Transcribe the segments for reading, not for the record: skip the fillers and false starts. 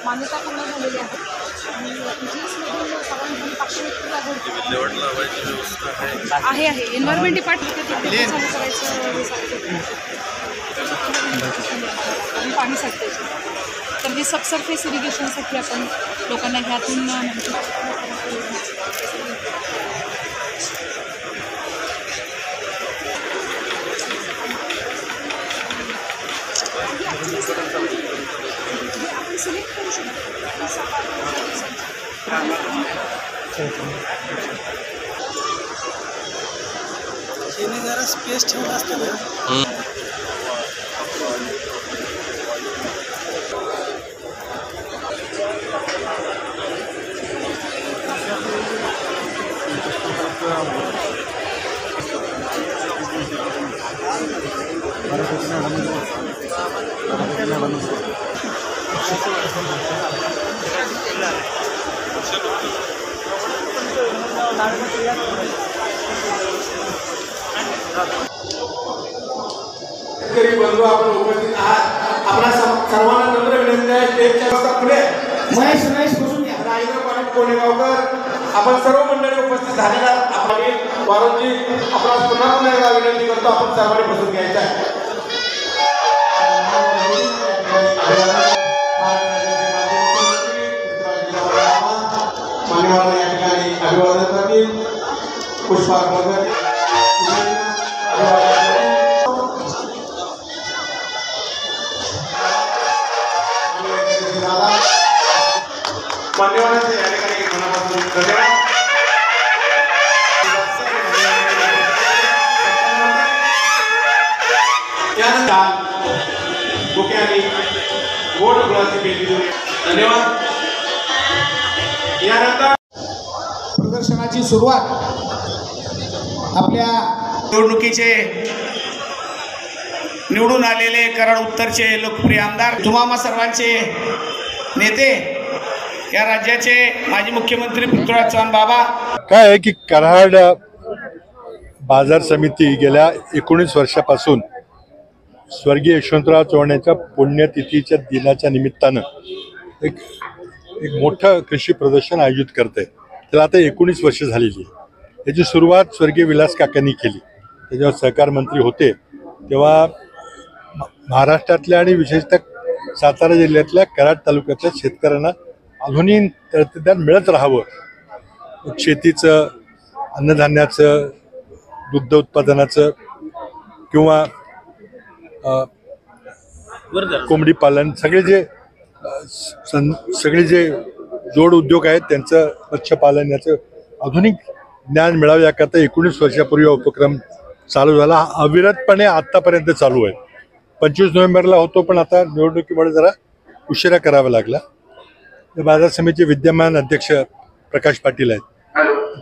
मान्यता पूर्ण झालेली आहे आणि आहे एन्व्हायरमेंट डिपार्टमेंट चालू करायचं पाणी साठते तर हे सबसर्फेस इरिगेशनसाठी आपण लोकांना ह्यातून आपण सिलेक्ट करू शकतो जरा स्पेस ठेवून असतं ना बंधू आपण उपस्थित आहात आपल्या सर्वांना नम्र विनंती आहे स्टेजच्या व्यवस्था पुढे महेश बसून घ्या राजेंद्र पाटील कोणेगावकर आपण सर्व मंडळी उपस्थित झालेला आपण वारंजी आपल्याला पुन्हा एकदा विनंती करतो आपण सर्वांनी बसून घ्यायचं आहे मान्यवरांना या ठिकाणी अभिवादन करतील पुष्पार्पण करतील मान्यवरांचे या ठिकाणी मनापासून धन्यवाद त्यानंतर डोक्याने गोड फुलाची भेट दिली धन्यवाद यानंतर प्रदर्शनाची सुरुवात आपल्या निवडणुकीचे निवडून आलेले कराड उत्तरचे लोकप्रिय आमदार तुम्हा सर्वांचे नेते या राज्याचे माजी मुख्यमंत्री पृथ्वीराज चव्हाण बाबा काय आहे की कराड बाजार समिती गेल्या 19 वर्षापासून स्वर्गीय यशवंतराव चव्हाणांच्या पुण्यतिथीच्या दिनाच्या निमित्तानं एक मोठं कृषी प्रदर्शन आयोजित करते त्याला आता 19 वर्ष झालेली आहे। याची सुरुवात स्वर्गीय विलास काकांनी केली। ते जेव्हा सहकार मंत्री होते तेव्हा महाराष्ट्रातल्या आणि विशेषतः सातारा जिल्ह्यातल्या कराड तालुक्यातल्या शेतकऱ्यांना आधुनिक तंत्रज्ञान मिळत राहावं, शेतीचं, अन्नधान्याचं, दुग्ध उत्पादनाचं किंवा कोंबडी पालन सगळे जे जोड उद्योग आहेत त्यांचं मत्स्यपालन याचं आधुनिक ज्ञान मिळावं याकरता 19 वर्षापूर्वी उपक्रम चालू झाला। अविरतपणे आत्तापर्यंत चालू आहे। 25 नोव्हेंबरला होतो पण आता निवडणुकीमुळे जरा उशिरा करावा लागला। बाजार समितीचे विद्यमान अध्यक्ष प्रकाश पाटील आहेत,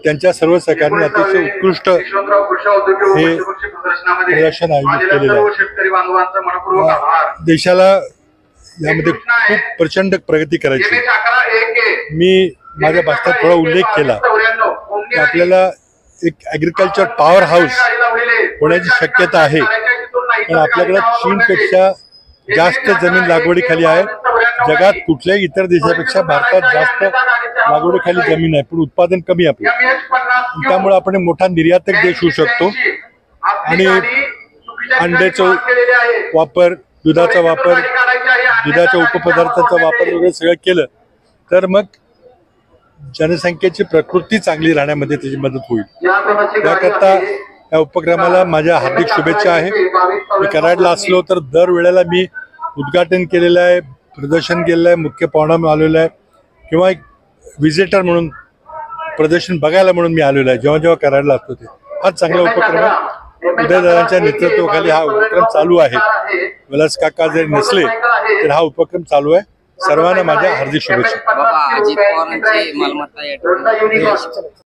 त्यांच्या सर्व सहकार्याने अतिशय उत्कृष्ट हे प्रदर्शन आयोजित केलेलं आहे। देशाला यामध्ये खूप प्रचंड प्रगती करायची। मी माझ्या भाषणात थोडा उल्लेख केला की आपल्याला एक ॲग्रिकल्चर पॉवर हाऊस होण्याची शक्यता आहे, पण आपल्याकडे चीनपेक्षा जास्त जमीन लागवडीखाली आहे। जगात कुठल्याही इतर देशापेक्षा भारतात जास्त लागवडीखाली जमीन आहे, पण उत्पादन कमी आपलं, त्यामुळे आपण मोठा निर्यातक देश होऊ शकतो। आणि अंड्याचा वापर, दुधाचा वापर, दुधाच्या उपपदार्थाचा वापर वगैरे सगळं केलं तर मग जनसंख्येची प्रकृती चांगली राहण्यामध्ये त्याची मदत होईल। त्याकरता या उपक्रमाला माझ्या हार्दिक शुभेच्छा आहे। मी कराडला असलो तर दरवेळेला मी उद्घाटन केलेलं आहे, प्रदर्शन केलेलं आहे, मुख्य पाहुणा मी आलेलो आहे किंवा एक व्हिजिटर म्हणून प्रदर्शन बघायला म्हणून मी आलेलो आहे। जेव्हा जेव्हा कराडला असतो ते हा चांगला उपक्रम आहे। उदयदादांच्या नेतृत्वाखाली हा उपक्रम चालू आहे। विलास काका जरी नसले तर हा उपक्रम चालू आहे। सर्वांना माझ्या हार्दिक शुभेच्छा।